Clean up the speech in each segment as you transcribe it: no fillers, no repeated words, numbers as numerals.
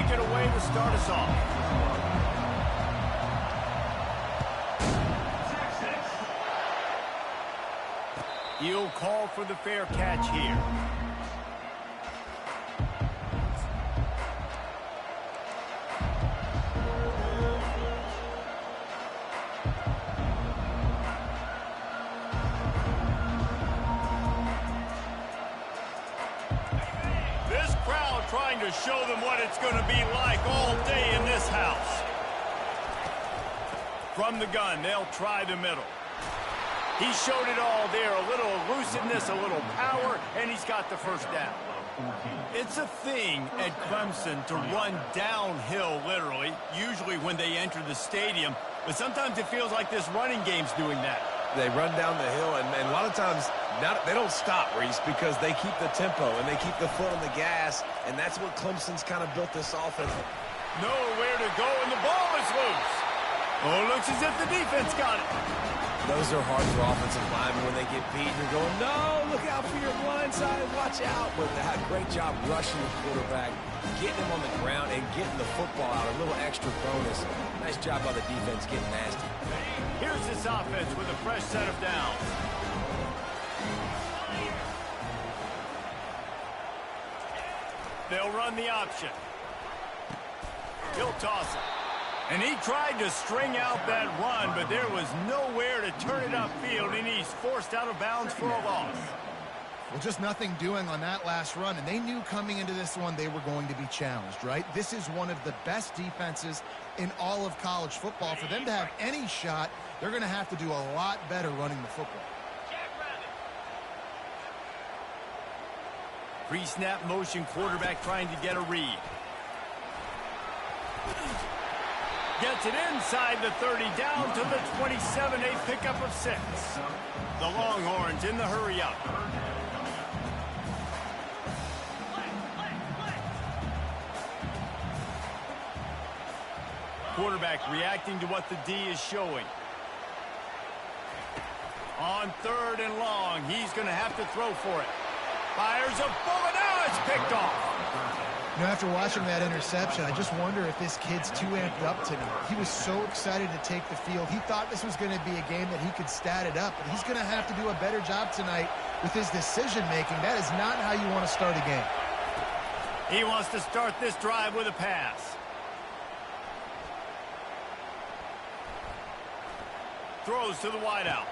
take it away to start us off. He'll call for the fair catch here. This crowd trying to show them what it's going to be like all day in this house. From the gun, they'll try the middle. He showed it all there, a little elusiveness, a little power, and he's got the first down. It's a thing at Clemson to run downhill, literally, usually when they enter the stadium, but sometimes it feels like this running game's doing that. They run down the hill, and a lot of times they don't stop, Reese, because they keep the tempo and they keep the foot on the gas, and that's what Clemson's kind of built this offense. Nowhere to go, and the ball is loose. Oh, it looks as if the defense got it. Those are hard for offensive linemen when they get beat. You're going, no, look out for your blind side, watch out. But they had a great job rushing the quarterback, getting him on the ground, and getting the football out, a little extra bonus. Nice job by the defense getting nasty. Here's this offense with a fresh set of downs. They'll run the option. He'll toss it. And he tried to string out that run, but there was nowhere to turn it upfield, and he's forced out of bounds for a loss. Well, just nothing doing on that last run, and they knew coming into this one they were going to be challenged, right? This is one of the best defenses in all of college football. For them to have any shot, they're going to have to do a lot better running the football. Pre-snap motion quarterback trying to get a read. Gets it inside the 30, down to the 27, a pickup of 6. The Longhorns in the hurry up. Quarterback reacting to what the D is showing. On 3rd and long, he's going to have to throw for it. Fires a bullet, now it's picked off. You know, after watching that interception, I just wonder if this kid's too amped up tonight. He was so excited to take the field. He thought this was going to be a game that he could stat it up, but he's going to have to do a better job tonight with his decision-making. That is not how you want to start a game. He wants to start this drive with a pass. Throws to the wideout.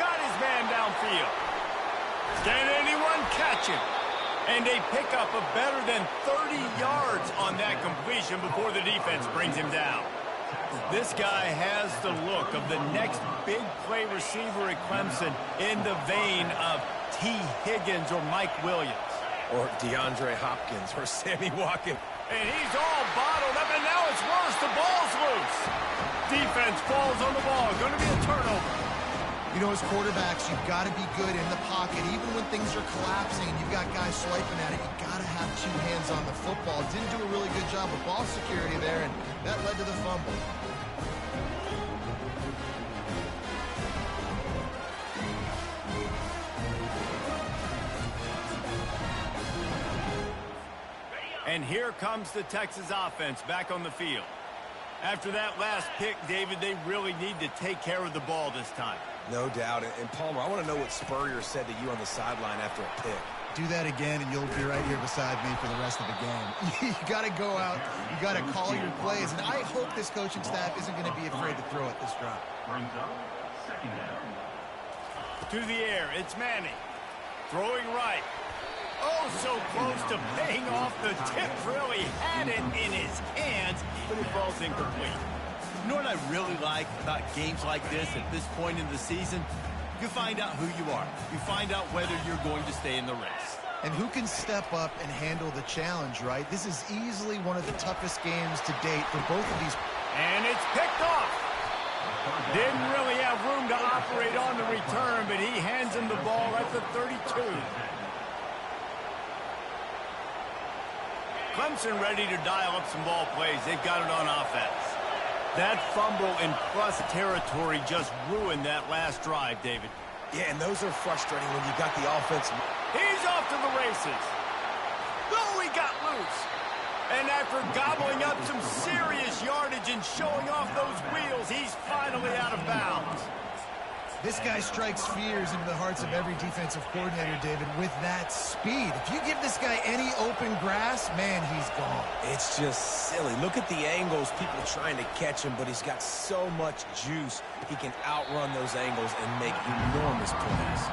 Got his man downfield. Can anyone catch him? And a pickup of better than 30 yards on that completion before the defense brings him down. This guy has the look of the next big play receiver at Clemson, in the vein of T. Higgins or Mike Williams. Or DeAndre Hopkins or Sammy Watkins. And he's all bottled up, and now it's worse. The ball's loose. Defense falls on the ball. Going to be a turnover. You know, as quarterbacks, you've got to be good in the pocket. Even when things are collapsing, you've got guys swiping at it. You've got to have 2 hands on the football. Didn't do a really good job of ball security there, and that led to the fumble. And here comes the Texas offense back on the field. After that last pick, David, they really need to take care of the ball this time. No doubt. And Palmer, I want to know what Spurrier said to you on the sideline after a pick. Do that again, and you'll be right here beside me for the rest of the game. You got to go out. You got to call your plays. And I hope this coaching staff isn't going to be afraid to throw it this drive. To the air, it's Manning. Throwing right. Oh, so close to paying off. The tip really had it in his hands, but it falls incomplete. You know what I really like about games like this at this point in the season? You find out who you are. You find out whether you're going to stay in the race. And who can step up and handle the challenge, right? This is easily one of the toughest games to date for both of these. And it's picked off. Didn't really have room to operate on the return, but he hands him the ball at the 32. Clemson ready to dial up some ball plays. They've got it on offense. That fumble in plus territory just ruined that last drive, David. Yeah, and those are frustrating when you got the offense. He's off to the races. Oh, he got loose. And after gobbling up some serious yardage and showing off those wheels, he's finally out of bounds. This guy strikes fears into the hearts of every defensive coordinator, David, with that speed. If you give this guy any open grass, man, he's gone. It's just silly. Look at the angles, people trying to catch him, but he's got so much juice. He can outrun those angles and make enormous plays.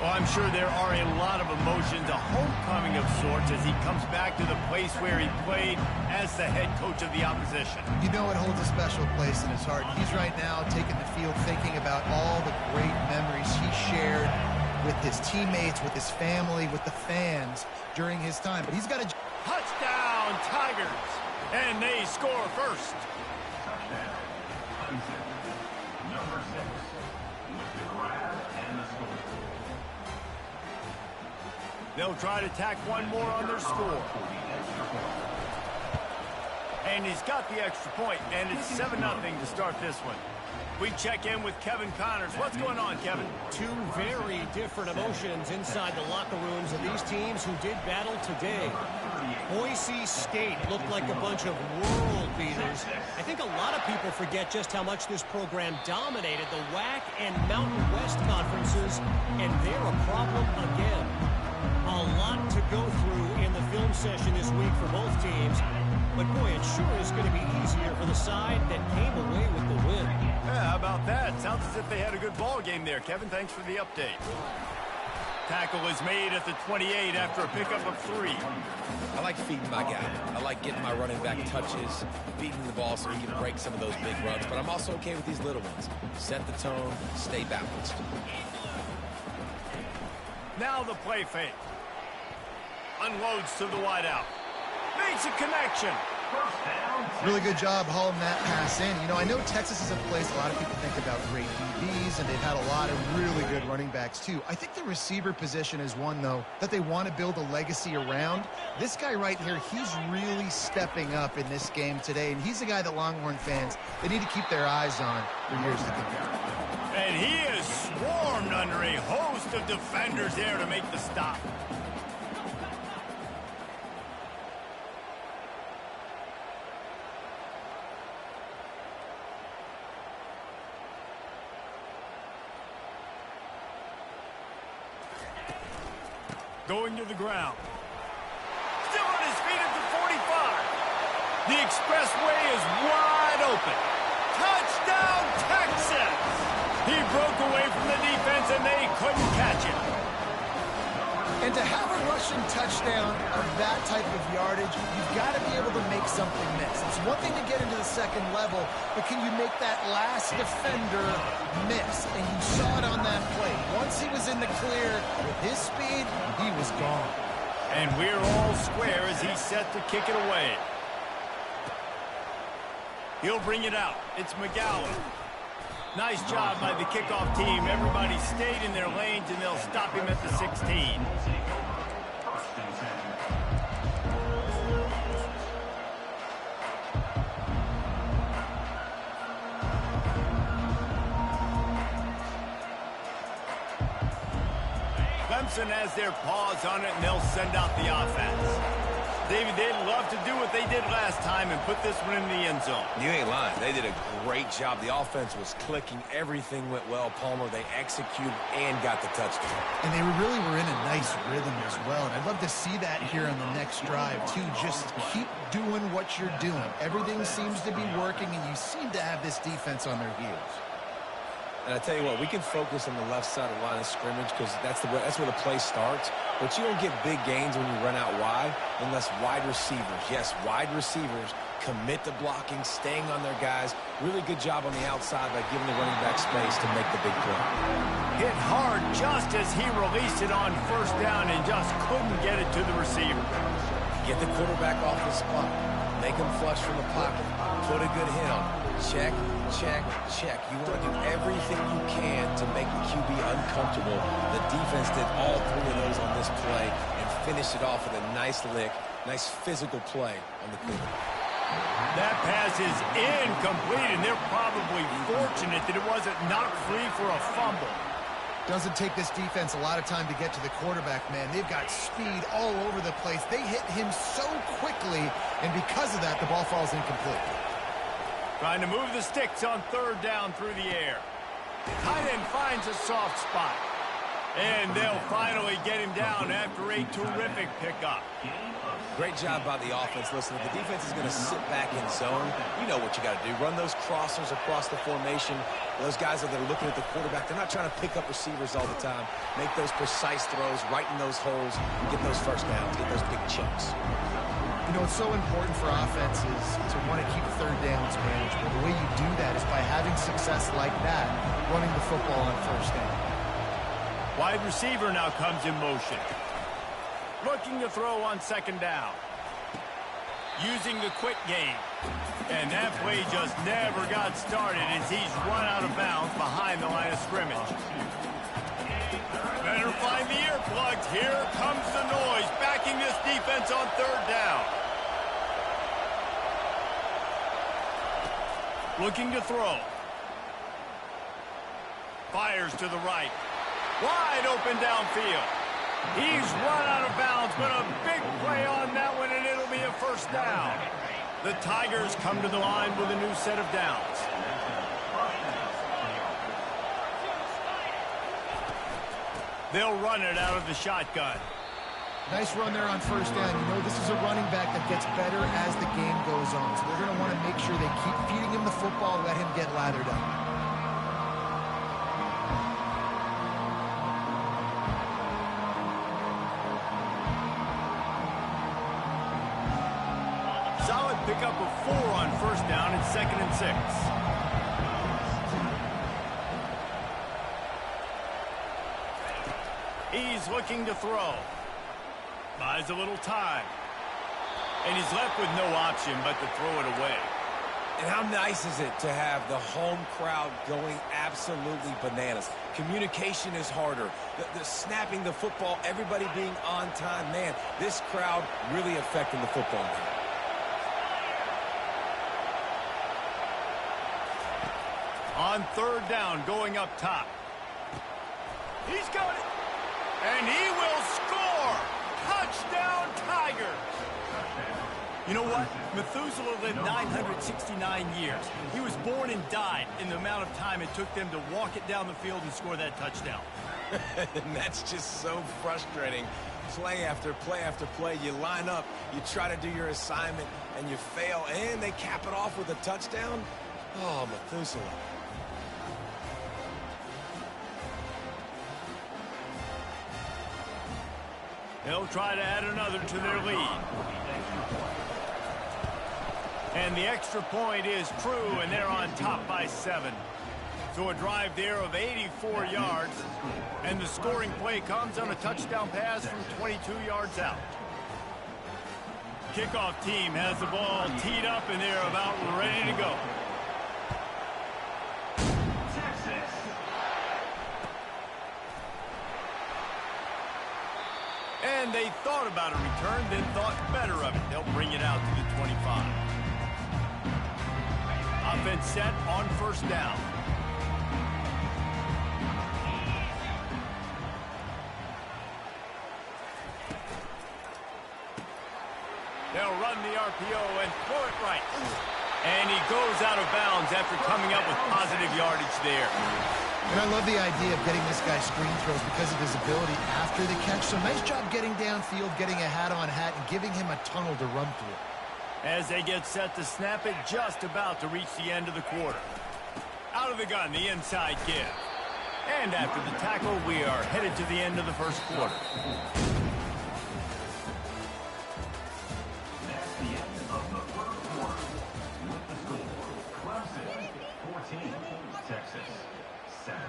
Well, I'm sure there are a lot of emotions, a homecoming of sorts, as he comes back to the place where he played as the head coach of the opposition. You know it holds a special place in his heart. He's right now taking the field thinking about all the great memories he shared with his teammates, with his family, with the fans during his time. But he's got a touchdown, Tigers, and they score first. Number 6 with the grab and the score. They'll try to tack one more on their score. And he's got the extra point, and it's 7-0 to start this one. We check in with Kevin Connors. What's going on, Kevin? Two very different emotions inside the locker rooms of these teams who did battle today. Boise State looked like a bunch of world beaters. I think a lot of people forget just how much this program dominated the WAC and Mountain West conferences, and they're a problem again. A lot to go through in the film session this week for both teams, but boy, it sure is going to be easier for the side that came away with the win. Yeah, how about that? Sounds as if they had a good ball game there. Kevin, thanks for the update. Tackle is made at the 28 after a pickup of 3. I like feeding my guy. I like getting my running back touches, feeding the ball so he can break some of those big runs, but I'm also okay with these little ones. Set the tone, stay balanced. Now the play fake. Unloads to the wideout. Makes a connection. really good job hauling that pass in. You know, I know Texas is a place a lot of people think about great DBs, and they've had a lot of really good running backs too. I think the receiver position is one, though, that they want to build a legacy around. This guy right here, he's really stepping up in this game today, and he's a guy that Longhorn fans, they need to keep their eyes on for years to come. And he is swarmed under a host of defenders there to make the stop. Going to the ground. Still on his feet at the 45. The expressway is wide open. Touchdown, Texas! He broke away from the defense, and they couldn't catch him. And to have a rushing touchdown of that type of yardage, you've got to be able to make something miss. It's one thing to get into the second level, but can you make that last defender miss? And you saw it on that play. Once he was in the clear with his speed, he was gone. And we're all square as he's set to kick it away. He'll bring it out. It's McGowan. Nice job by the kickoff team. Everybody stayed in their lanes, and they'll stop him at the 16. Clemson has their paws on it, and they'll send out the offense. David, they'd love to do what they did last time and put this one in the end zone. You ain't lying. They did a great job. The offense was clicking. Everything went well. Palmer, they executed and got the touchdown. And they really were in a nice rhythm as well. And I'd love to see that here on the next drive, too. Just keep doing what you're doing. Everything seems to be working, and you seem to have this defense on their heels. And I tell you what, we can focus on the left side of the line of scrimmage because that's where the play starts. But you don't get big gains when you run out wide unless wide receivers, yes, wide receivers, commit to blocking, staying on their guys. Really good job on the outside by giving the running back space to make the big play. Hit hard just as he released it on first down and just couldn't get it to the receiver. Get the quarterback off the spot. Make him flush from the pocket. Put a good hit on him. Check, check, check. You want to do everything you can to make the QB uncomfortable. The defense did all three of those on this play and finished it off with a nice lick, nice physical play on the quarterback. That pass is incomplete, and they're probably fortunate that it wasn't knocked free for a fumble. Doesn't take this defense a lot of time to get to the quarterback, man. They've got speed all over the place. They hit him so quickly, and because of that, the ball falls incomplete. Trying to move the sticks on third down through the air. Tight end finds a soft spot. And they'll finally get him down after a terrific pickup. Great job by the offense. Listen, if the defense is going to sit back in zone, you know what you got to do. Run those crossers across the formation. Those guys that are looking at the quarterback, they're not trying to pick up receivers all the time. Make those precise throws, right in those holes, get those first downs, get those big chunks. You know, it's so important for offenses to want to keep third downs manageable. The way you do that is by having success like that, running the football on first down. Wide receiver now comes in motion. Looking to throw on second down. Using the quick game. And that play just never got started as he's run out of bounds behind the line of scrimmage. Better find the earplugs. Here comes the noise, backing this defense on third down. Looking to throw. Fires to the right. Wide open downfield. He's run out of bounds, but a big play on that one, and it'll be a first down. The Tigers come to the line with a new set of downs. They'll run it out of the shotgun. Nice run there on first down. You know, this is a running back that gets better as the game goes on. So they're going to want to make sure they keep feeding him the football, let him get lathered up. Solid pickup of 4 on first down and 2nd and 6. He's looking to throw. Buys a little time. And he's left with no option but to throw it away. And how nice is it to have the home crowd going absolutely bananas? Communication is harder. The snapping the football, everybody being on time. Man, this crowd really affecting the football game. On third down, going up top. He's got it. And he will score. Touchdown, Tigers. You know what? Methuselah lived 969 years. He was born and died in the amount of time it took them to walk it down the field and score that touchdown. And that's just so frustrating. Play after play after play. You line up, you try to do your assignment, and you fail, and they cap it off with a touchdown. Oh, Methuselah. They'll try to add another to their lead. And the extra point is true, and they're on top by 7. So a drive there of 84 yards, and the scoring play comes on a touchdown pass from 22 yards out. Kickoff team has the ball teed up, and they're about ready to go. And they thought about a return, then thought better of it. They'll bring it out to the 25. Offense set on first down. They'll run the RPO and throw it right. And he goes out of bounds after coming up with positive yardage there. And I love the idea of getting this guy screen throws because of his ability after the catch. So nice job getting downfield, getting a hat-on-hat, and giving him a tunnel to run through. As they get set to snap it, just about to reach the end of the quarter. Out of the gun, the inside give. And after the tackle, we are headed to the end of the first quarter. That's the end of the first quarter. With the score, Clemson 14, Texas 7.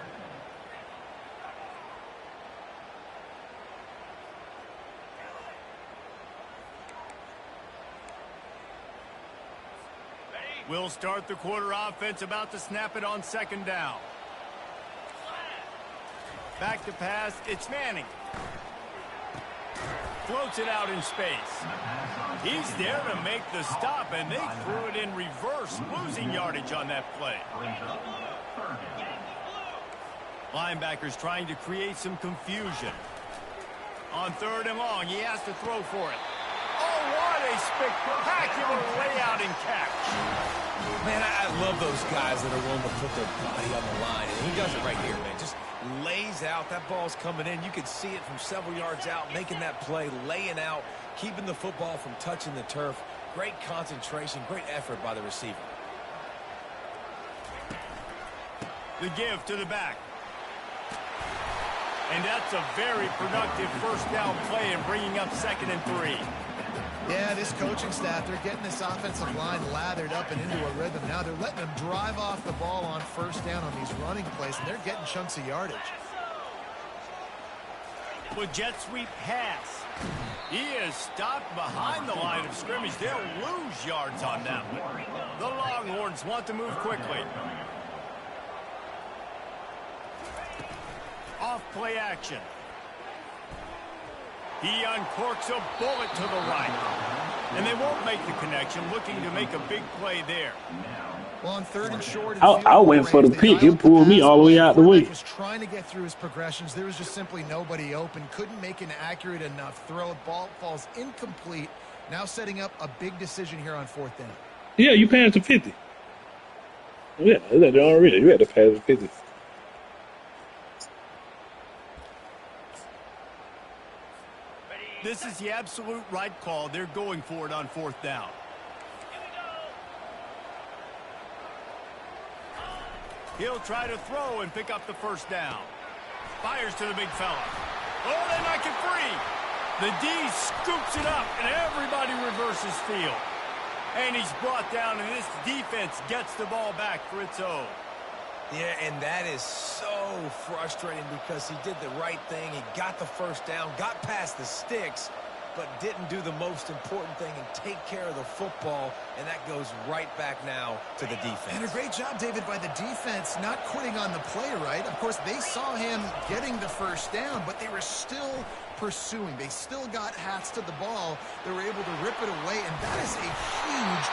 We'll start the quarter. Offense about to snap it on second down. Back to pass. It's Manning. Floats it out in space. He's there to make the stop, and they threw it in reverse, losing yardage on that play. Linebackers trying to create some confusion. On 3rd and long, he has to throw for it. Oh, what a spectacular layout and catch. Man, I love those guys that are willing to put their body on the line. And he does it right here, man. Just lays out. That ball's coming in. You can see it from several yards out, making that play, laying out, keeping the football from touching the turf. Great concentration, great effort by the receiver. The give to the back. And that's a very productive first down play and bringing up 2nd and 3. Yeah, this coaching staff, they're getting this offensive line lathered up and into a rhythm. Now they're letting them drive off the ball on first down on these running plays, and they're getting chunks of yardage. With jet sweep pass. He is stopped behind the line of scrimmage. They'll lose yards on that one. The Longhorns want to move quickly. Off play action. He uncorks a bullet to the right. And they won't make the connection, looking to make a big play there. Well, on 3rd and short, I went for the pick. He pulled me all the way out the way. He was trying to get through his progressions. There was just simply nobody open. Couldn't make an accurate enough throw. Ball falls incomplete. Now setting up a big decision here on 4th down. Yeah, you passed the 50. Yeah, that's already. You had to pass the 50. This is the absolute right call. They're going for it on 4th down. He'll try to throw and pick up the first down. Fires to the big fella. Oh, they knock it free. The D scoops it up, and everybody reverses field. And he's brought down, and this defense gets the ball back for its own. Yeah, and that is so frustrating because he did the right thing. He got the first down, got past the sticks, but didn't do the most important thing and take care of the football, and that goes right back now to the defense. And a great job, David, by the defense not quitting on the play, right? Of course, they saw him getting the first down, but they were still pursuing. They still got hats to the ball. They were able to rip it away, and that is a huge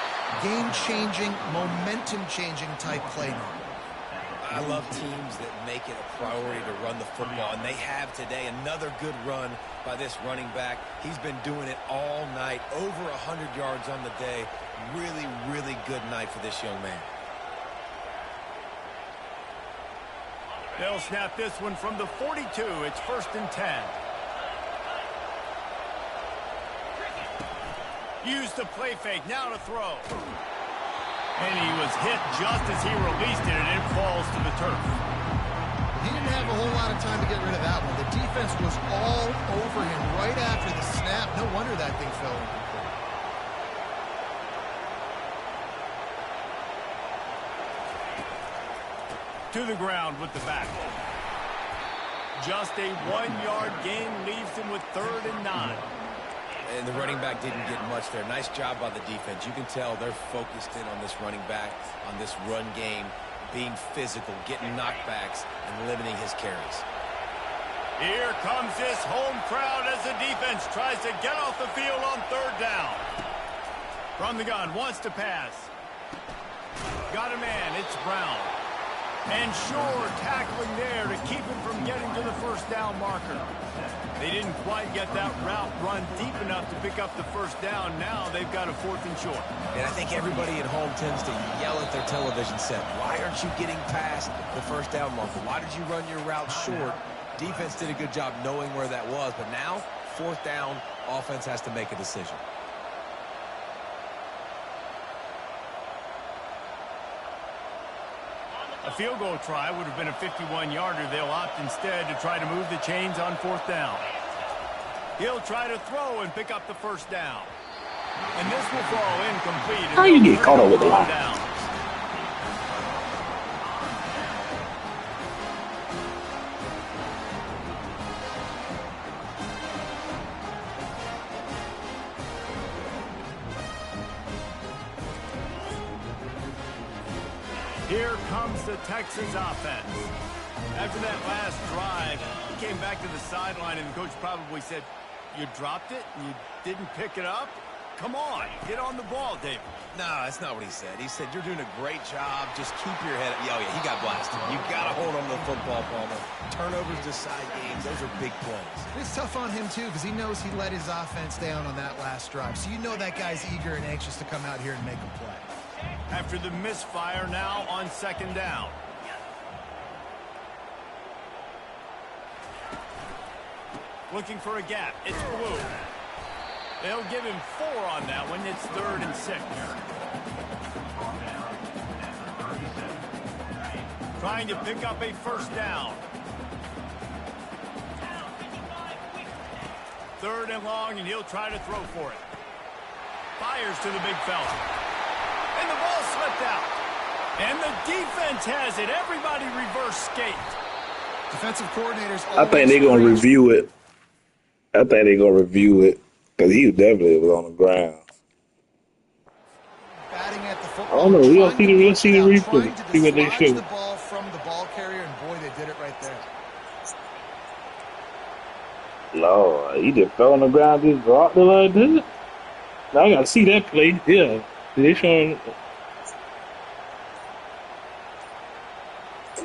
game-changing, momentum-changing type play now. I love teams that make it a priority to run the football, and they have today. Another good run by this running back. He's been doing it all night, over 100 yards on the day. Really, really good night for this young man. They'll snap this one from the 42. It's 1st and 10. Use the play fake. Now to throw. And he was hit just as he released it, and it falls to the turf. He didn't have a whole lot of time to get rid of that one. The defense was all over him right after the snap. No wonder that thing fell incomplete. To the ground with the back. Just a 1-yard gain leaves him with 3rd and 9. And the running back didn't get much there. Nice job by the defense. You can tell they're focused in on this running back, on this run game, being physical, getting knockbacks, and limiting his carries. Here comes this home crowd as the defense tries to get off the field on 3rd down. From the gun, wants to pass. Got a man, it's Brown. And Shore tackling there to keep him from getting to the first down marker. They didn't quite get that route run deep enough to pick up the first down. Now they've got a 4th and short. And I think everybody at home tends to yell at their television set. Why aren't you getting past the first down marker? Why did you run your route short? Defense did a good job knowing where that was. But now, 4th down, offense has to make a decision. A field goal try would have been a 51-yarder. They'll opt instead to try to move the chains on 4th down. He'll try to throw and pick up the first down. And this will fall incomplete. How you get caught up with the line? Here comes the Texas offense. After that last drive, he came back to the sideline, and the coach probably said, you dropped it and you didn't pick it up? Come on, get on the ball, David. No, that's not what he said. He said, you're doing a great job. Just keep your head up. Oh, yeah, he got blasted. You got to hold on to the football, Palmer. Turnovers decide games. Those are big plays. It's tough on him, too, because he knows he let his offense down on that last drive. So you know that guy's eager and anxious to come out here and make a play. After the misfire, now on second down. Looking for a gap. It's Blue. They'll give him 4 on that one. It's 3rd and 6. Trying to pick up a first down. 3rd and long, and he'll try to throw for it. Fires to the big fella. And the ball slipped out. And the defense has it. Everybody reverse skate. Defensive coordinators. I think they're going to review it. Because he definitely was on the ground. Batting at the I football. don't know. We'll see the replay. Trying to See what they dislodge show. the ball from the ball carrier, and boy, they did it right there. Lord, he just fell on the ground, just dropped it like that. Now I got to see that play. Yeah. They showing.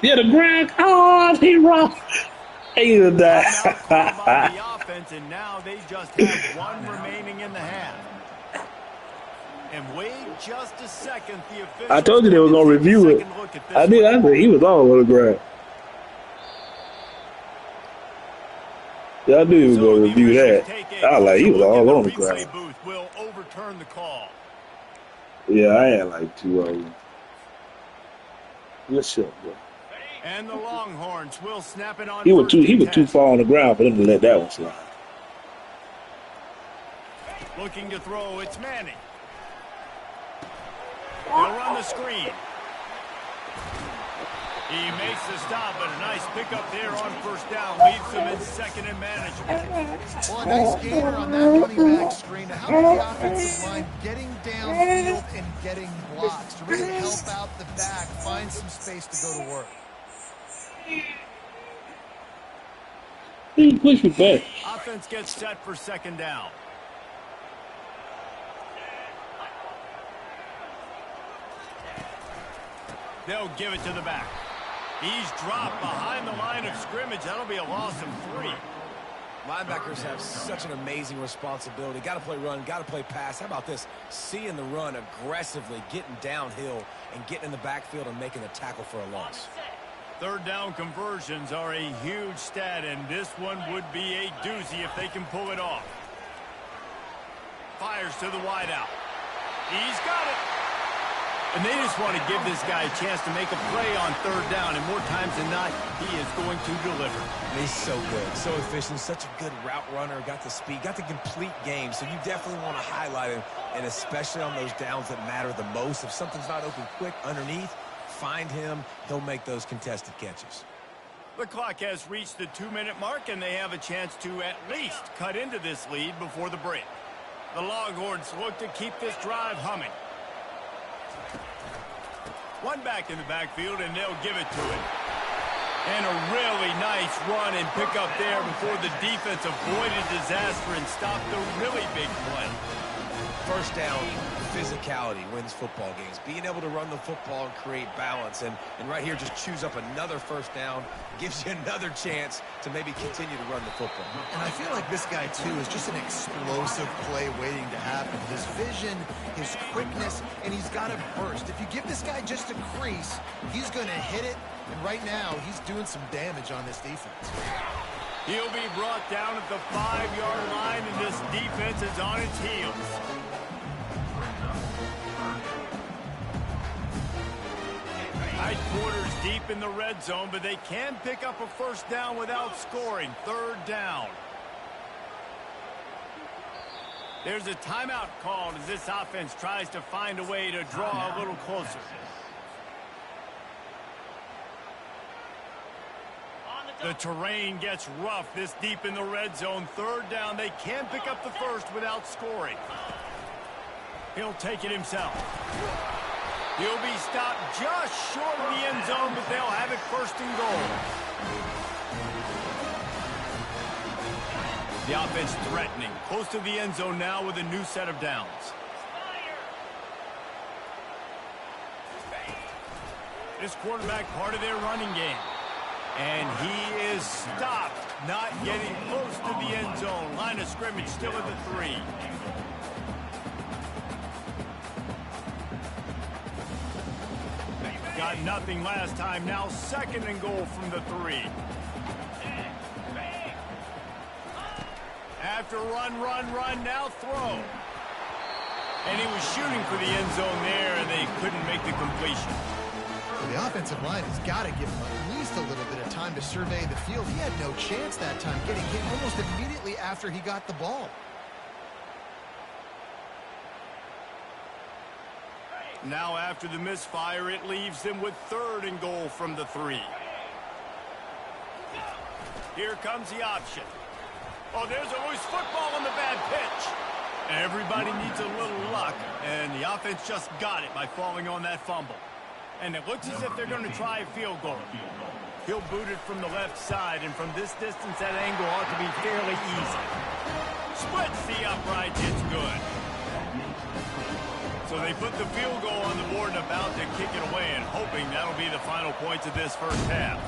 Yeah, the ground. Oh, he rocked. He was Timeout called by that. the offense, and now they just have 1 remaining in the half. And wait just a second. The officials I told you they were going to review it. I did. I said he was all over the ground. Yeah, I knew he was going to review that. I was like, he was all on the ground. Booth will overturn the call. Yeah, I had like 2 of them. Good shot, bro. And the Longhorns will snap it on. He was too far on the ground for them to let that one slide. Looking to throw, it's Manning. They'll run the screen. He makes the stop, but a nice pickup there on first down. Leaves them in 2nd and manageable. Well, a nice gainer on that running back screen. How about the offensive line getting downfield and getting blocks to really help out the back, find some space to go to work. He pushed me back. Offense gets set for 2nd down. They'll give it to the back. He's dropped behind the line of scrimmage. That'll be a loss of 3. Linebackers have such an amazing responsibility. Got to play run, got to play pass. How about this? Seeing the run aggressively, getting downhill, and getting in the backfield and making a tackle for a loss. 3rd down conversions are a huge stat, and this one would be a doozy if they can pull it off. Fires to the wideout. He's got it. And they just want to give this guy a chance to make a play on 3rd down, and more times than not, he is going to deliver. And he's so good, so efficient, such a good route runner, got the speed, got the complete game, so you definitely want to highlight him, and especially on those downs that matter the most. If something's not open quick underneath, find him, he'll make those contested catches. The clock has reached the 2-minute mark, and they have a chance to at least cut into this lead before the break. The Longhorns look to keep this drive humming. 1 back in the backfield, and they'll give it to him. And a really nice run and pick up there before the defense avoided disaster and stopped the really big play. First down, physicality wins football games. Being able to run the football and create balance. And right here, just choose up another first down. Gives you another chance to maybe continue to run the football. And I feel like this guy, too, is just an explosive play waiting to happen. His vision, his quickness, and he's got a burst. If you give this guy just a crease, he's going to hit it. And right now, he's doing some damage on this defense. He'll be brought down at the 5-yard line, and this defense is on its heels. Tight quarters deep in the red zone, but they can pick up a first down without scoring. 3rd down. There's a timeout called as this offense tries to find a way to draw a little closer. The terrain gets rough this deep in the red zone. 3rd down. They can pick up the first without scoring. He'll take it himself. He'll be stopped just short of the end zone, but they'll have it 1st and goal. The offense threatening, close to the end zone now with a new set of downs. This quarterback part of their running game. And he is stopped, not getting close to the end zone. Line of scrimmage still at the 3. Got nothing last time. Now 2nd and goal from the 3. After run, now throw. And he was shooting for the end zone there, and they couldn't make the completion. Well, the offensive line has got to give him at least a little bit of time to survey the field. He had no chance that time, getting hit almost immediately after he got the ball. Now after the misfire, it leaves them with 3rd and goal from the 3. Here comes the option. Oh, there's a loose football on the bad pitch. Everybody needs a little luck, and the offense just got it by falling on that fumble. And it looks as if they're going to try a field goal. He'll boot it from the left side, and from this distance, that angle ought to be fairly easy. Splits the uprights, it's good. So they put the field goal on the board and about to kick it away, and hoping that'll be the final points of this first half.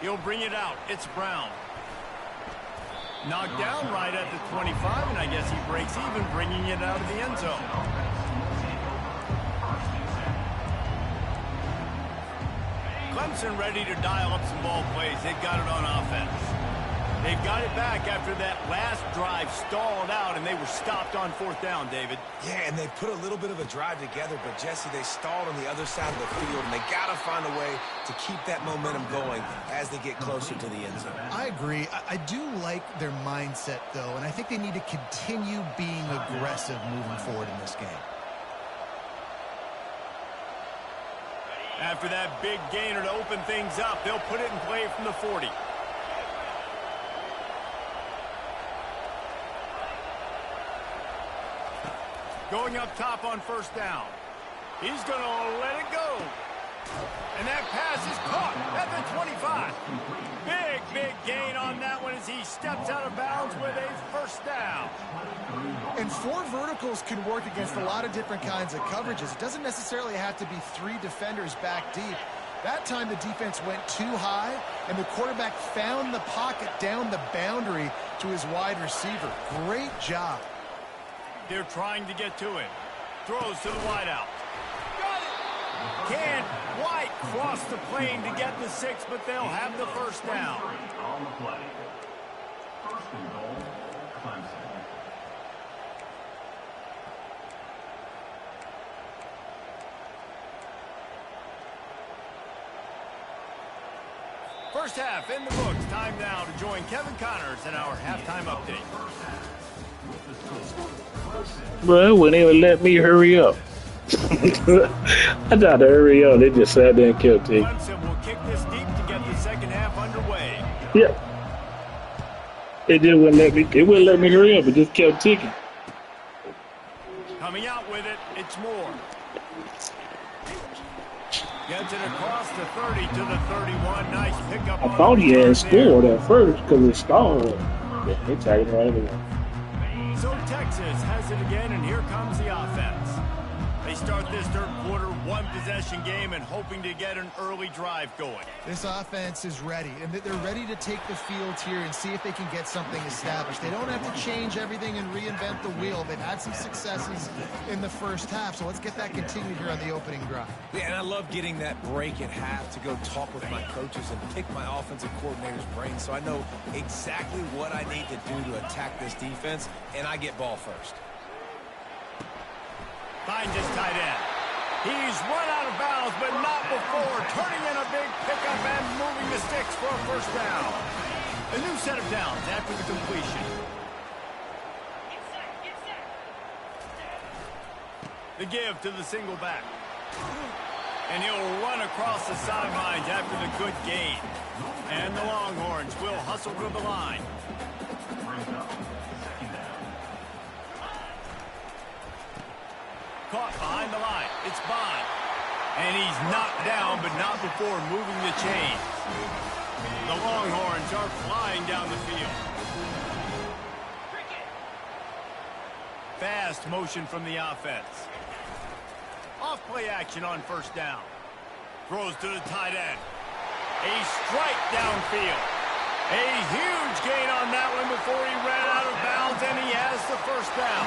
He'll bring it out. It's Brown. Knocked down right at the 25, and I guess he breaks even, bringing it out of the end zone. Clemson ready to dial up some ball plays. They've got it on offense. They've got it back after that last drive stalled out, and they were stopped on 4th down, David. Yeah, and they put a little bit of a drive together, but, Jesse, they stalled on the other side of the field, and they got to find a way to keep that momentum going as they get closer to the end zone. I agree. I do like their mindset, though, and I think they need to continue being aggressive moving forward in this game. After that big gainer to open things up, they'll put it in play from the 40. Going up top on 1st down. He's going to let it go. And that pass is caught at the 25. Big gain on that one as he steps out of bounds with a 1st down. And 4 verticals can work against a lot of different kinds of coverages. It doesn't necessarily have to be 3 defenders back deep. That time the defense went too high, and the quarterback found the pocket down the boundary to his wide receiver. Great job. They're trying to get to him. Throws to the wideout. Got it! Can't quite cross the plane to get the 6, but they'll have the 1st down. On the play. 1st and goal, Clemson. First half in the books. Time now to join Kevin Connors in our halftime update. Bro, wouldn't even let me hurry up. I tried to hurry up. They just sat there and kept taking. Clemson will kick this deep to get the 2nd half underway. Yeah. It just wouldn't let me. It wouldn't let me hurry up. It just kept ticking. Coming out with it, it's Moore. Gets it across the 30 to the 31. Nice pickup. I thought he had scored at first because it stalled. Yeah, they tagged it right away. So Texas has it again, and here comes the offense. They start this 3rd quarter, 1-possession game, and hoping to get an early drive going. This offense is ready, and they're ready to take the field here and see if they can get something established. They don't have to change everything and reinvent the wheel. They've had some successes in the first half, so let's get that continued here on the opening drive. Yeah, and I love getting that break at half to go talk with my coaches and pick my offensive coordinator's brain so I know exactly what I need to do to attack this defense, and I get ball first. Finds his tight end. He's run out of bounds, but not before turning in a big pickup and moving the sticks for a 1st down. A new set of downs after the completion. The give to the single back. And he'll run across the sidelines after the good gain. And the Longhorns will hustle to the line. Caught behind the line. It's Bond. And he's knocked down, but not before moving the chains. The Longhorns are flying down the field. Fast motion from the offense. Off play action on first down. Throws to the tight end. A strike downfield. A huge gain on that one before he ran out of bounds, and he has the first down.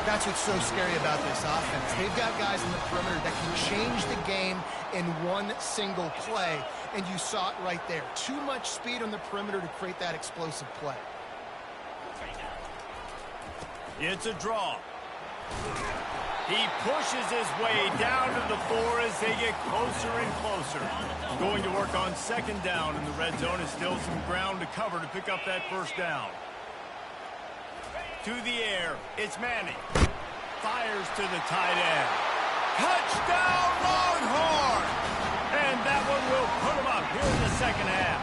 That's what's so scary about this offense. They've got guys in the perimeter that can change the game in one single play, and you saw it right there. Too much speed on the perimeter to create that explosive play. It's a draw. He pushes his way down to the 4 as they get closer and closer. Going to work on second down, and the red zone is still some ground to cover to pick up that first down. To the air, it's Manning. Fires to the tight end. Touchdown, Longhorn! And that one will put him up here in the second half.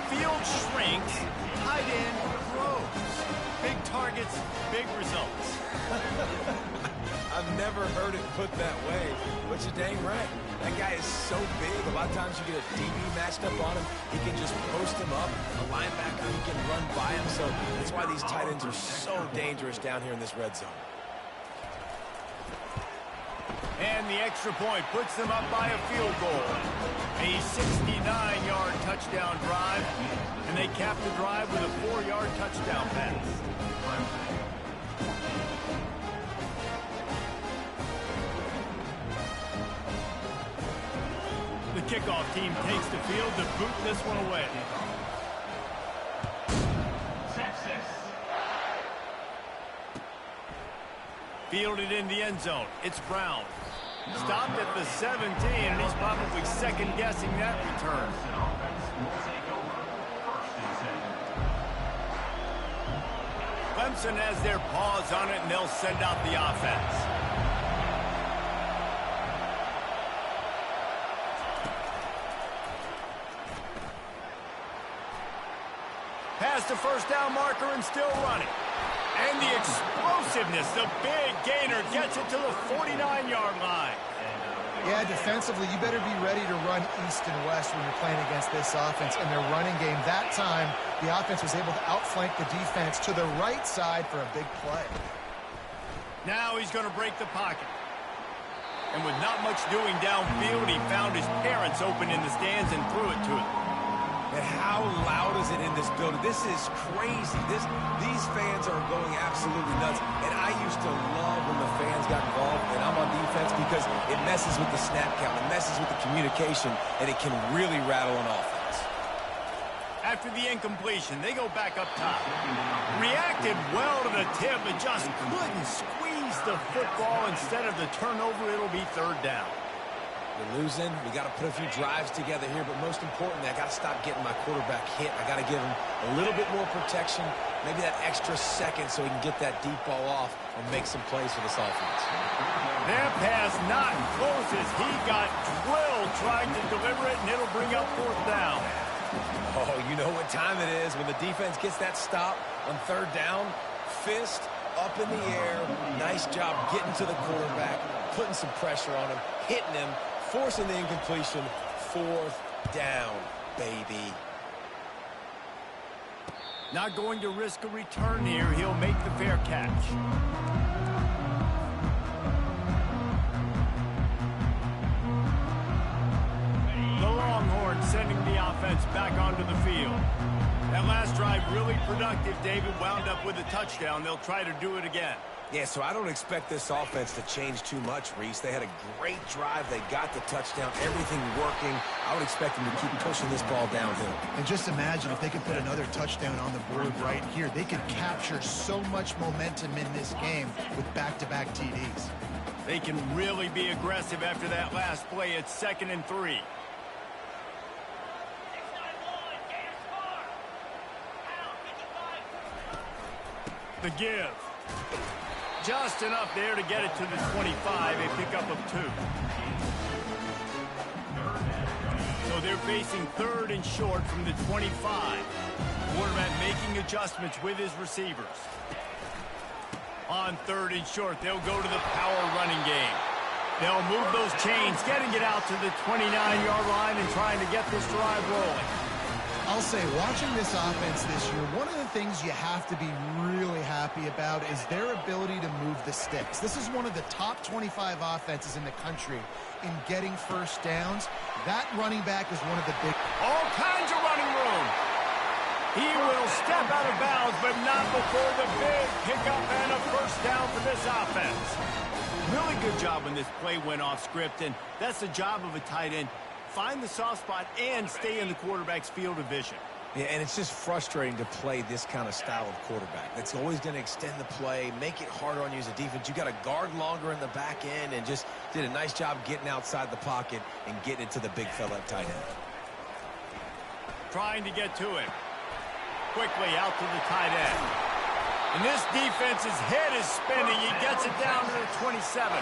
Field shrinks, tight end grows. Big targets, big results. I've never heard it put that way, but you're dang right. That guy is so big. A lot of times you get a DB matched up on him. He can just post him up. A linebacker, he can run by him. So that's why these tight ends are so dangerous down here in this red zone. And the extra point puts them up by a field goal. A 69-yard touchdown drive, and they cap the drive with a 4-yard touchdown pass. The kickoff team takes the field to boot this one away. Texas. Fielded in the end zone. It's Brown. Stopped at the 17, and he's probably second-guessing that return. Clemson has their paws on it, and they'll send out the offense. Past the first down marker and still running. And the explosiveness, the big gainer gets it to the 49-yard line. Yeah, defensively, you better be ready to run east and west when you're playing against this offense and their running game. That time, the offense was able to outflank the defense to the right side for a big play. Now he's going to break the pocket. And with not much doing downfield, he found his parents open in the stands and threw it to them. And how loud is it in this building? This is crazy. These fans are going absolutely nuts. And I used to love when the fans got involved, and I'm on defense because it messes with the snap count, it messes with the communication, and it can really rattle an offense. After the incompletion, they go back up top. Reacted well to the tip, but just couldn't squeeze the football. Instead of the turnover, it'll be third down. We're losing. We got to put a few drives together here, but most importantly, I got to stop getting my quarterback hit. I got to give him a little bit more protection, maybe that extra second so he can get that deep ball off and make some plays for this offense. That pass not close as he got drilled trying to deliver it, and it'll bring up fourth down. Oh, you know what time it is when the defense gets that stop on third down. Fist up in the air. Nice job getting to the quarterback, putting some pressure on him, hitting him, forcing the incompletion. Fourth down, baby. Not going to risk a return here. He'll make the fair catch. The Longhorns sending the offense back onto the field. That last drive really productive. David wound up with a touchdown. They'll try to do it again. Yeah, so I don't expect this offense to change too much, Reese. They had a great drive. They got the touchdown, everything working. I would expect them to keep pushing this ball downhill. And just imagine if they could put another touchdown on the board right here. They could capture so much momentum in this game with back-to-back TDs. They can really be aggressive after that last play. It's 2nd and 3. The give. Just enough there to get it to the 25, a pickup of 2. So they're facing 3rd and short from the 25. Quarterback making adjustments with his receivers. On 3rd and short, they'll go to the power running game. They'll move those chains, getting it out to the 29-yard line and trying to get this drive rolling. I'll say, watching this offense this year, one of the things you have to be really happy about is their ability to move the sticks. This is one of the top 25 offenses in the country in getting first downs. That running back is one of the big... All kinds of running room. He will step out of bounds, but not before the big pickup and a first down for this offense. Really good job when this play went off script, and that's the job of a tight end. Find the soft spot and stay in the quarterback's field of vision. Yeah, and it's just frustrating to play this kind of style of quarterback. That's always going to extend the play, make it harder on you as a defense. You got to guard longer in the back end, and just did a nice job getting outside the pocket and getting it to the big fella at tight end. Trying to get to him. Quickly out to the tight end. And this defense's head is spinning. He gets it down to the 27.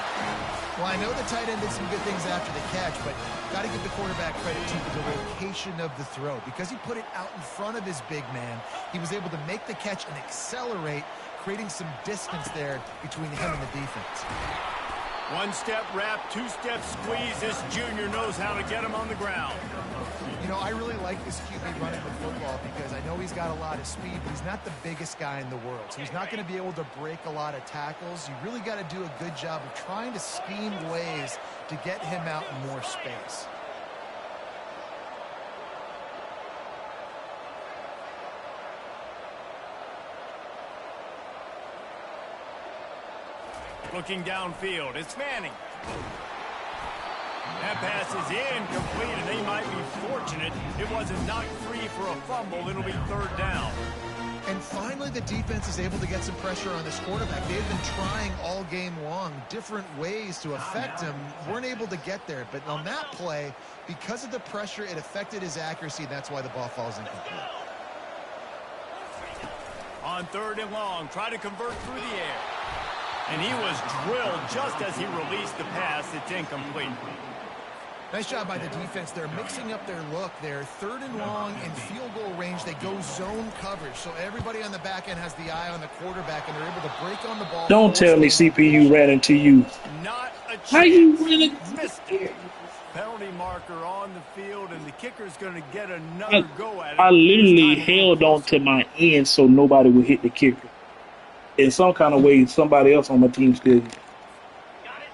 Well, I know the tight end did some good things after the catch, but got to give the quarterback credit to the location of the throw. Because he put it out in front of his big man, he was able to make the catch and accelerate, creating some distance there between him and the defense. One-step wrap, two-step squeeze. This junior knows how to get him on the ground. You know, I really like this QB running the football because I know he's got a lot of speed, but he's not the biggest guy in the world. So he's not going to be able to break a lot of tackles. You really got to do a good job of trying to scheme ways to get him out in more space. Looking downfield, it's Manning. That pass is incomplete, and they might be fortunate it wasn't knocked free for a fumble. It'll be third down. And finally, the defense is able to get some pressure on this quarterback. They've been trying all game long different ways to affect him. Weren't able to get there, but on that play, because of the pressure, it affected his accuracy, and that's why the ball falls incomplete. On third and long, try to convert through the air. And he was drilled just as he released the pass. It's incomplete. Nice job by the defense. They're mixing up their look. They're third and long in field goal range. They go zone coverage. So everybody on the back end has the eye on the quarterback, and they're able to break on the ball. Don't tell me CPU ran into you. Not a chance. How you really missed it? Penalty marker on the field, and the kicker's going to get another go at it. I literally held on to my end so nobody would hit the kicker. In some kind of way, somebody else on my team still.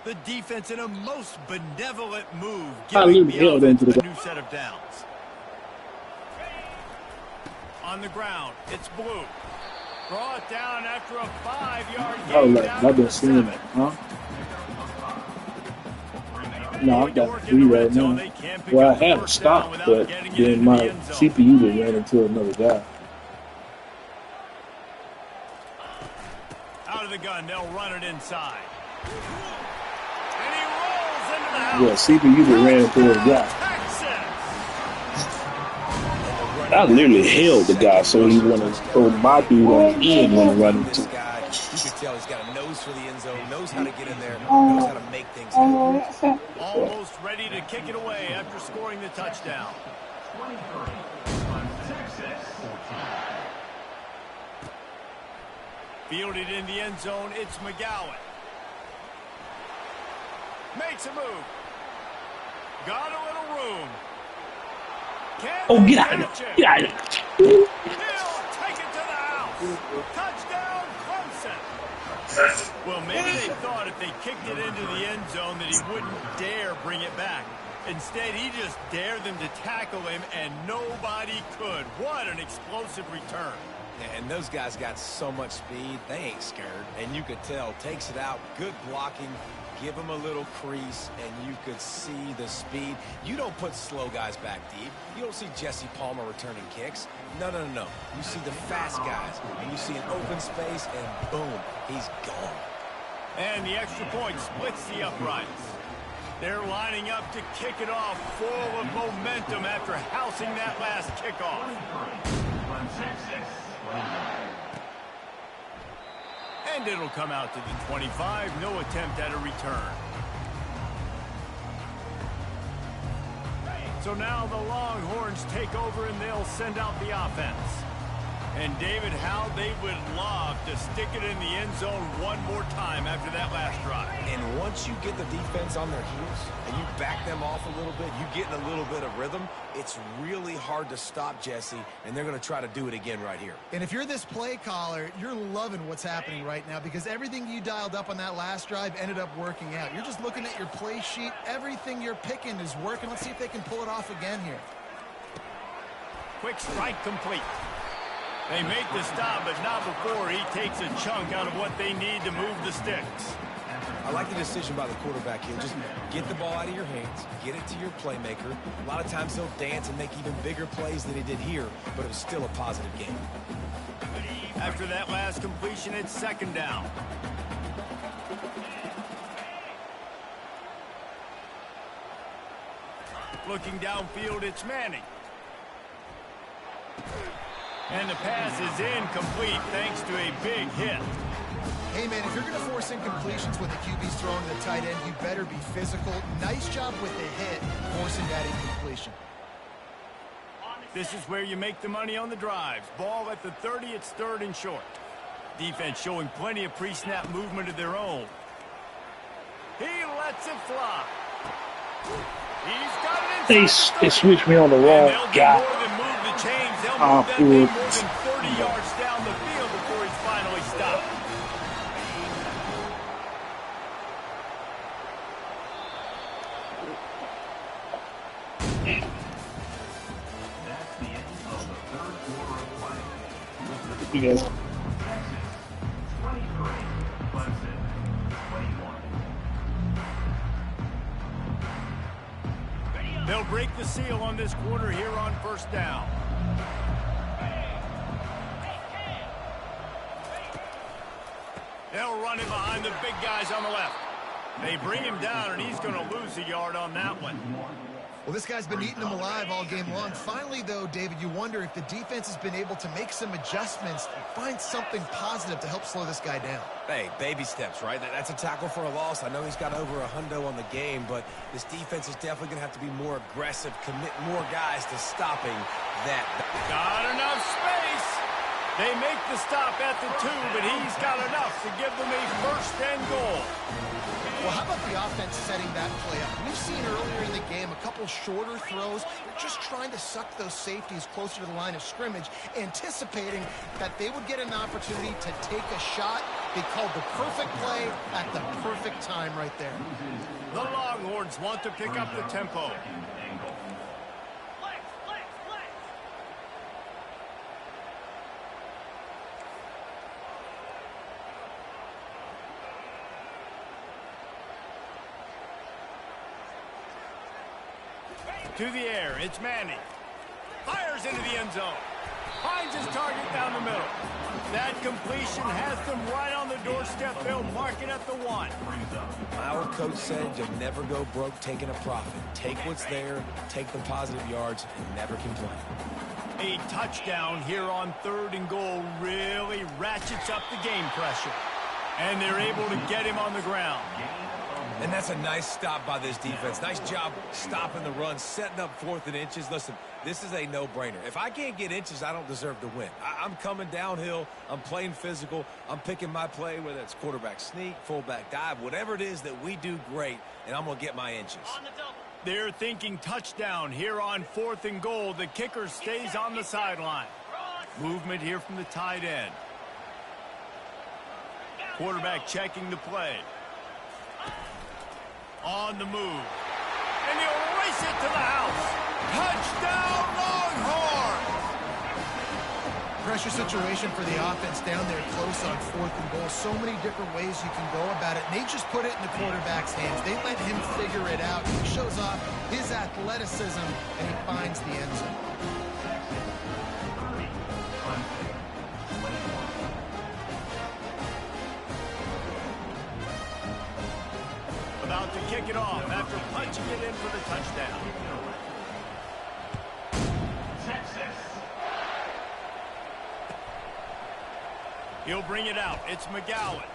The defense in a most benevolent move, I giving literally the held offense into a the new set of downs. On the ground, it's Blue. Draw it down after a 5-yard I was gain like, down I've to been the seeing 7. it, huh? No, I've got 3 right now. Well, I had to stop, but then my CPU just ran into another guy. Out of the gun, they'll run it inside. And he rolls into the house. Yeah, CPU just ran into a guy. I literally held the guy so he wanted to throw my dude on the end when running to. You can tell he's got a nose for the end zone, knows how to get in there, knows how to make things happen. Almost ready to kick it away after scoring the touchdown. 23 on Texas. Fielded in the end zone, it's McGowan. Makes a move. Got a little room. Oh, get out of there. Get out of there. He'll take it to the house. Touchdown, Clemson. Well, maybe they thought if they kicked it into the end zone that he wouldn't dare bring it back. Instead, he just dared them to tackle him, and nobody could. What an explosive return. And those guys got so much speed, they ain't scared. And you could tell, takes it out, good blocking, give him a little crease, and you could see the speed. You don't put slow guys back deep. You don't see Jesse Palmer returning kicks. No. You see the fast guys, and you see an open space, and boom, he's gone. And the extra point splits the uprights. They're lining up to kick it off, full of momentum after housing that last kickoff. And it'll come out to the 25. No attempt at a return. So now the Longhorns take over and they'll send out the offense. And, David, how they would love to stick it in the end zone one more time after that last drive. And once you get the defense on their heels and you back them off a little bit, you get in a little bit of rhythm, it's really hard to stop, Jesse, and they're going to try to do it again right here. And if you're this play caller, you're loving what's happening right now because everything you dialed up on that last drive ended up working out. You're just looking at your play sheet. Everything you're picking is working. Let's see if they can pull it off again here. Quick strike complete. They make the stop, but not before he takes a chunk out of what they need to move the sticks. I like the decision by the quarterback here. Just get the ball out of your hands, get it to your playmaker. A lot of times he'll dance and make even bigger plays than he did here, but it was still a positive game. After that last completion, it's second down. Looking downfield, it's Manning. And the pass is incomplete thanks to a big hit. Hey, man, if you're going to force incompletions when the QB's throwing to the tight end, you better be physical. Nice job with the hit, forcing that incompletion. This is where you make the money on the drives. Ball at the 30, it's third and short. Defense showing plenty of pre-snap movement of their own. He lets it fly. He's got it inside. They switched me on the wrong guy. They'll move that thing more than 30 yards down the field before he's finally stopped. That's the end of the third quarter of play. You guys. 23, Clemson, 21. They'll break the seal on this quarter here on first down. They'll run him behind the big guys on the left. They bring him down, and he's going to lose a yard on that one. Well, this guy's been eating them alive all game long. Finally, though, David, you wonder if the defense has been able to make some adjustments, find something positive to help slow this guy down. Hey, baby steps, right? That's a tackle for a loss. I know he's got over a hundo on the game, but this defense is definitely going to have to be more aggressive, commit more guys to stopping that. Got enough space. They make the stop at the 2, but he's got enough to give them a first and goal. Well, how about the offense setting that play up? We've seen earlier in the game a couple shorter throws. They're just trying to suck those safeties closer to the line of scrimmage, anticipating that they would get an opportunity to take a shot. They called the perfect play at the perfect time right there. The Longhorns want to pick up the tempo. To the air, it's Manning. Fires into the end zone. Finds his target down the middle. That completion has them right on the doorstep. They'll mark it at the 1. My old coach said you'll never go broke taking a profit. Take what's there, take the positive yards, and never complain. A touchdown here on third and goal really ratchets up the game pressure. And they're able to get him on the ground. And that's a nice stop by this defense. Nice job stopping the run, setting up 4th and inches. Listen, this is a no-brainer. If I can't get inches, I don't deserve to win. I'm coming downhill. I'm playing physical. I'm picking my play, whether it's quarterback sneak, fullback dive, whatever it is that we do great, and I'm going to get my inches. They're thinking touchdown here on 4th and goal. The kicker stays on the sideline. Movement here from the tight end. Quarterback checking the play. On the move. And he'll race it to the house. Touchdown, Longhorns! Pressure situation for the offense down there close on 4th and goal. So many different ways you can go about it. And they just put it in the quarterback's hands. They let him figure it out. He shows off his athleticism, and he finds the end zone. About to kick it off after punching it in for the touchdown. Texas. He'll bring it out. It's McGowan.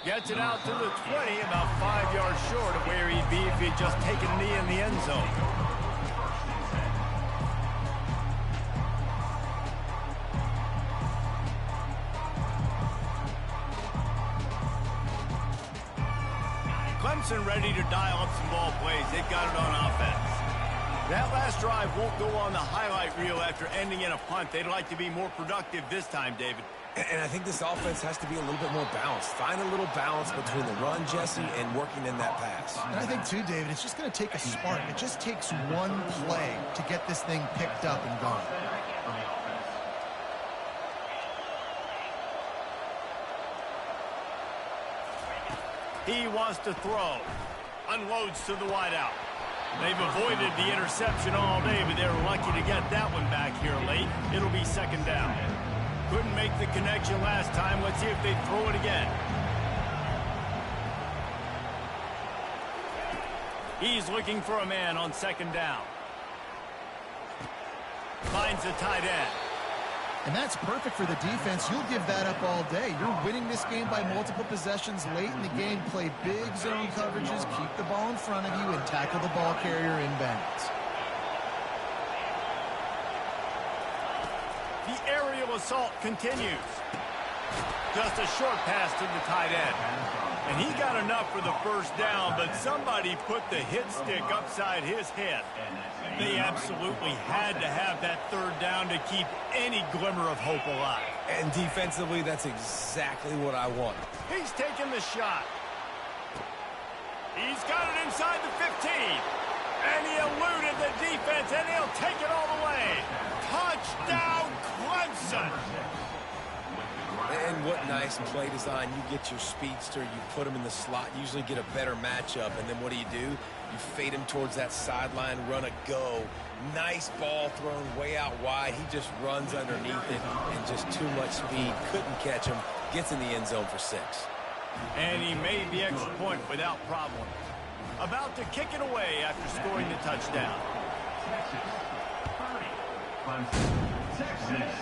Gets it out to the 20, about 5 yards short of where he'd be if he'd just taken a knee in the end zone. Clemson ready to dial up some ball plays. They've got it on offense. That last drive won't go on the highlight reel after ending in a punt. They'd like to be more productive this time, David. And I think this offense has to be a little bit more balanced. Find a little balance between the run, Jesse, and working in that pass. And I think, too, David, it's just going to take a spark. It just takes one play to get this thing picked up and going. He wants to throw. Unloads to the wideout. They've avoided the interception all day, but they were lucky to get that one back here late. It'll be second down. Couldn't make the connection last time. Let's see if they throw it again. He's looking for a man on second down. Finds the tight end. And that's perfect for the defense. You'll give that up all day. You're winning this game by multiple possessions late in the game. Play big zone coverages, keep the ball in front of you, and tackle the ball carrier inbounds. The aerial assault continues. Just a short pass to the tight end. And he got enough for the first down, but somebody put the hit stick upside his head. They absolutely had to have that third down to keep any glimmer of hope alive. And defensively, that's exactly what I want. He's taking the shot. He's got it inside the 15. And he eluded the defense, and he'll take it all the way. Touchdown, Clemson! And what nice play design. You get your speedster, you put him in the slot, usually get a better matchup, and then what do? You fade him towards that sideline, run a go. Nice ball thrown way out wide. He just runs underneath it, and just too much speed. Couldn't catch him. Gets in the end zone for 6. And he made the extra point without problem. About to kick it away after scoring the touchdown. Texas.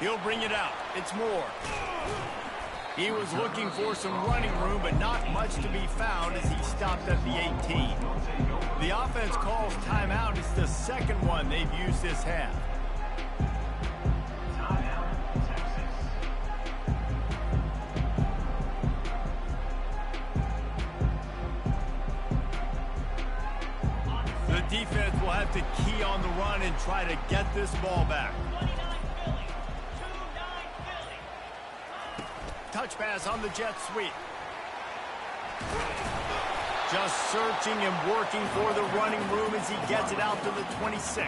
He'll bring it out. It's Moore. He was looking for some running room, but not much to be found as he stopped at the 18. The offense calls timeout. It's the second one they've used this half. The defense will have to key on the run and try to get this ball back. Touch pass on the jet sweep. Just searching and working for the running room as he gets it out to the 26.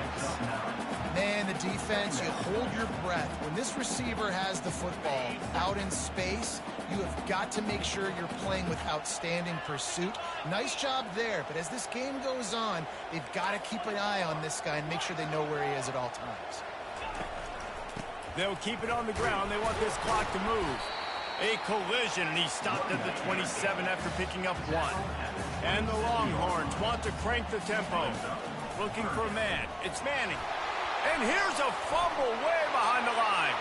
Man, the defense, you hold your breath. When this receiver has the football out in space, you have got to make sure you're playing with outstanding pursuit. Nice job there, but as this game goes on, they've got to keep an eye on this guy and make sure they know where he is at all times. They'll keep it on the ground. They want this clock to move. A collision, and he stopped at the 27 after picking up 1. And the Longhorns want to crank the tempo. Looking for a man. It's Manning. And here's a fumble way behind the line.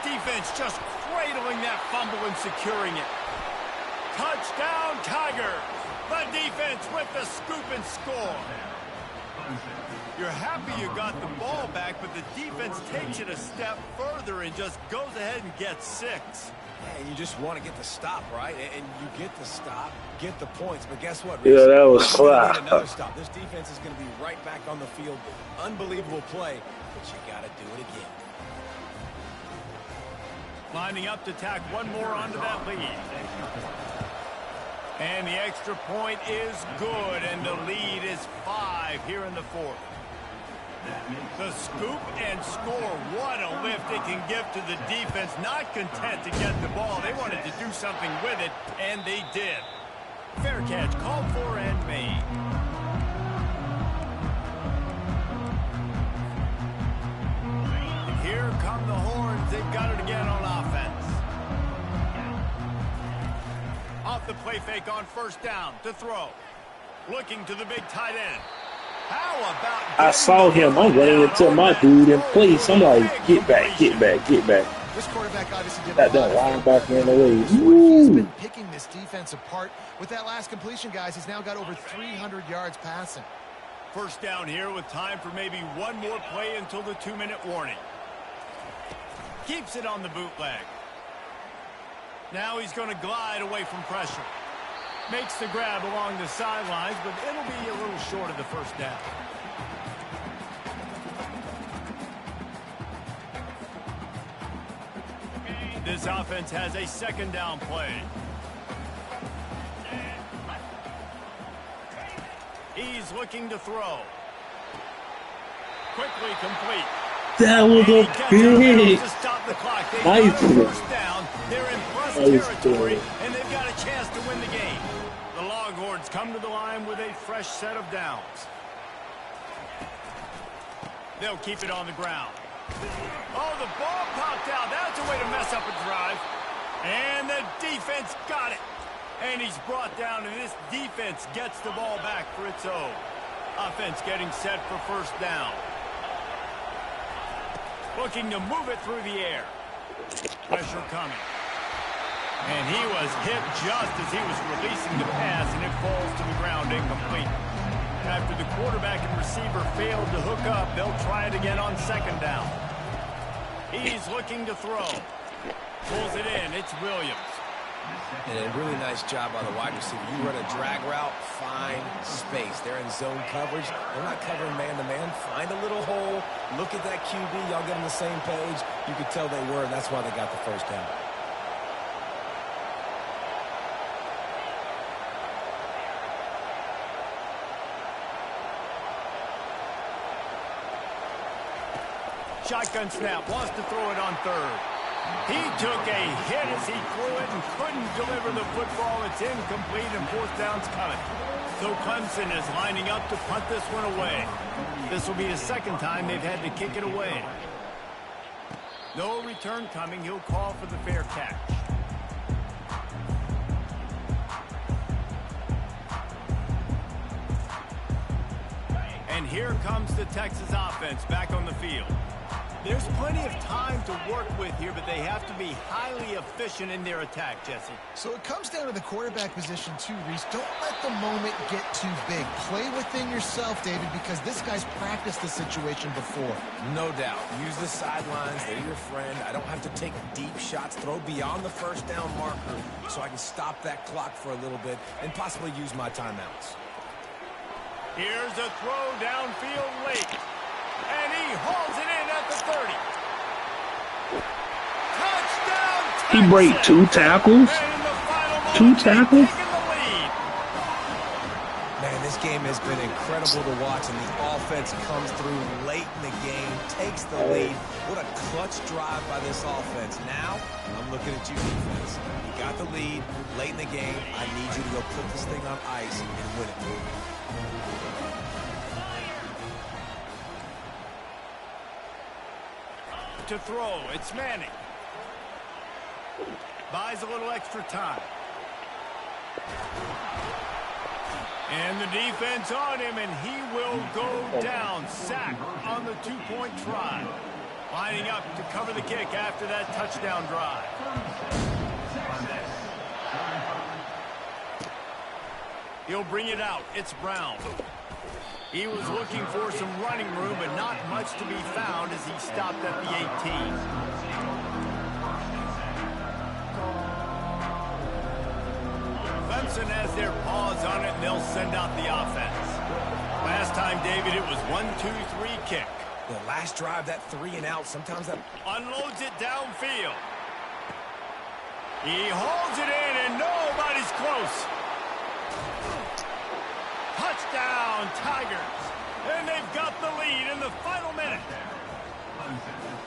Defense just cradling that fumble and securing it. Touchdown, Tigers. The defense with the scoop and score. You're happy you got the ball back, but the defense takes it a step further and just goes ahead and gets 6. And you just want to get the stop, right? And you get the stop, get the points. But guess what? Yeah, that was flat. Another stop. This defense is going to be right back on the field. Unbelievable play, but you got to do it again. Lining up to tack one more onto that lead. And the extra point is good, and the lead is 5 here in the 4th. The scoop and score. What a lift it can give to the defense. Not content to get the ball. They wanted to do something with it, and they did. Fair catch called for and made. And here come the Horns. They've got it again on offense. Off the play fake on first down to throw. Looking to the big tight end. How about I saw him. I'm running into my dude in place. I'm like, get back, get back, get back. This quarterback obviously did Got that linebacker in the way. He's been picking this defense apart. With that last completion, guys, he's now got over 300 yards passing. First down here with time for maybe one more play until the 2-minute warning. Keeps it on the bootleg. Now he's going to glide away from pressure. Makes the grab along the sidelines, but it'll be a little short of the first down. This offense has a second down play. He's looking to throw. Quickly complete. That was a big. To stop the clock. They Nice. got a first down. They're in plus Nice territory, play. and they've got a chance to win the game. The Longhorns come to the line with a fresh set of downs. They'll keep it on the ground. Oh, the ball popped out. That's a way to mess up a drive. And the defense got it. And he's brought down, and this defense gets the ball back for its own. Offense getting set for first down. Looking to move it through the air. Pressure coming. And he was hit just as he was releasing the pass, and it falls to the ground incomplete. After the quarterback and receiver failed to hook up, they'll try it again on second down. He's looking to throw. Pulls it in. It's Williams. And a really nice job by the wide receiver. You run a drag route, find space. They're in zone coverage. They're not covering man-to-man. Find a little hole. Look at that QB. Y'all get on the same page. You could tell they were, and that's why they got the first down. Shotgun snap. Wants to throw it on third. He took a hit as he threw it and couldn't deliver the football. It's incomplete, and fourth down's coming. So Clemson is lining up to punt this one away. This will be the second time they've had to kick it away. No return coming. He'll call for the fair catch. And here comes the Texas offense back on the field. There's plenty of time to work with here, but they have to be highly efficient in their attack, Jesse. So it comes down to the quarterback position too, Reese. Don't let the moment get too big. Play within yourself, David, because this guy's practiced the situation before. No doubt. Use the sidelines. They're your friend. I don't have to take deep shots. Throw beyond the first down marker so I can stop that clock for a little bit and possibly use my timeouts. Here's a throw downfield late. And he hauls it in at the 30. Touchdown, Texas! He break 2 tackles. And in the final moment, 2 tackles. they've taken the lead. Man, this game has been incredible to watch, and the offense comes through late in the game, takes the lead. What a clutch drive by this offense. Now, I'm looking at you, defense. You got the lead late in the game. I need you to go put this thing on ice and win it. To throw, it's Manning. Buys a little extra time. And the defense on him, and he will go down. Sack on the 2-point try. Lining up to cover the kick after that touchdown drive. He'll bring it out. It's Brown. He was looking for some running room, but not much to be found as he stopped at the 18. Clemson has their paws on it, and they'll send out the offense. Last time, David, it was 1-2-3 kick. The last drive, that 3 and out, sometimes that Unloads it downfield. He hauls it in, and nobody's close. Touchdown, Tigers. And they've got the lead in the final minute.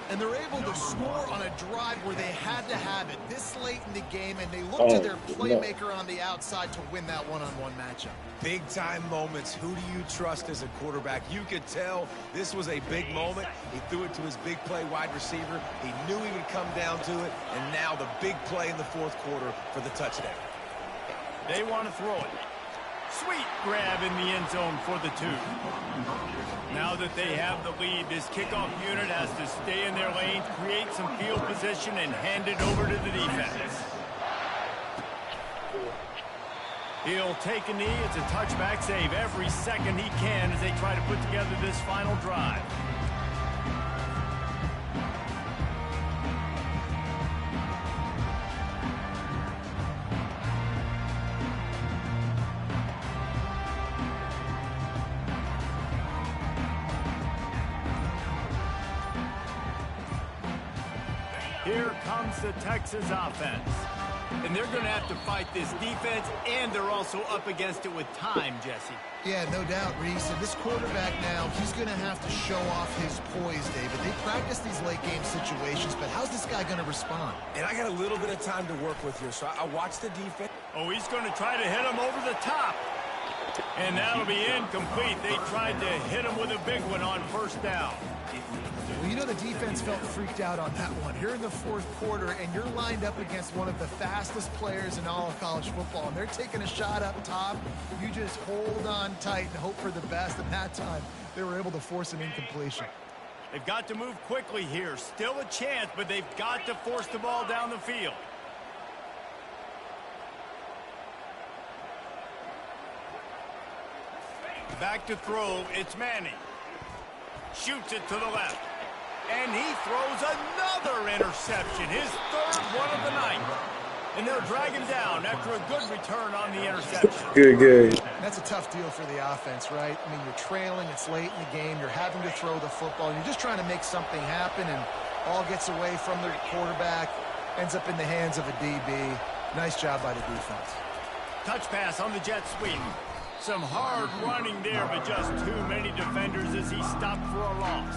And they're able to score on a drive where they had to have it this late in the game, and they look to their playmaker on the outside to win that one-on-one matchup. big-time moments. Who do you trust as a quarterback? You could tell this was a big moment. He threw it to his big play wide receiver. He knew he would come down to it, and now the big play in the fourth quarter for the touchdown. They want to throw it. Sweet grab in the end zone for the 2. Now that they have the lead, this kickoff unit has to stay in their lanes, create some field position, and hand it over to the defense. He'll take a knee. It's a touchback save every second he can as they try to put together this final drive. comes the Texas offense. And they're going to have to fight this defense, and they're also up against it with time, Jesse. Yeah, no doubt, Reese. And this quarterback now, he's going to have to show off his poise, David. They practice these late-game situations, but how's this guy going to respond? And I got a little bit of time to work with here, so I watched the defense. Oh, he's going to try to hit him over the top. And that'll be incomplete. They tried to hit him with a big one on first down. Well, you know the defense felt freaked out on that one. You're in the fourth quarter, and you're lined up against one of the fastest players in all of college football, and they're taking a shot up top. You just hold on tight and hope for the best, and that time they were able to force an incompletion. They've got to move quickly here. Still a chance, but they've got to force the ball down the field. Back to throw, it's Manning. Shoots it to the left. And he throws another interception, his third one of the night. And they'll drag him down after a good return on the interception. Good. That's a tough deal for the offense, right? I mean, you're trailing, it's late in the game, you're having to throw the football, and you're just trying to make something happen, and ball gets away from the quarterback, ends up in the hands of a DB. Nice job by the defense. Touch pass on the jet sweep. Some hard running there, but just too many defenders as he stopped for a loss.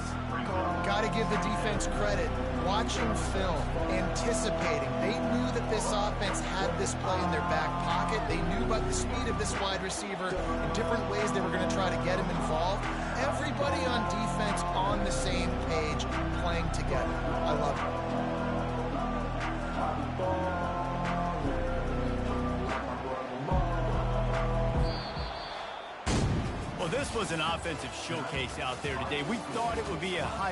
Got to give the defense credit. Watching film, anticipating. They knew that this offense had this play in their back pocket. They knew about the speed of this wide receiver in different ways they were going to try to get him involved. Everybody on defense on the same page, playing together. I love it. Well, this was an offensive showcase out there today. We thought it would be a high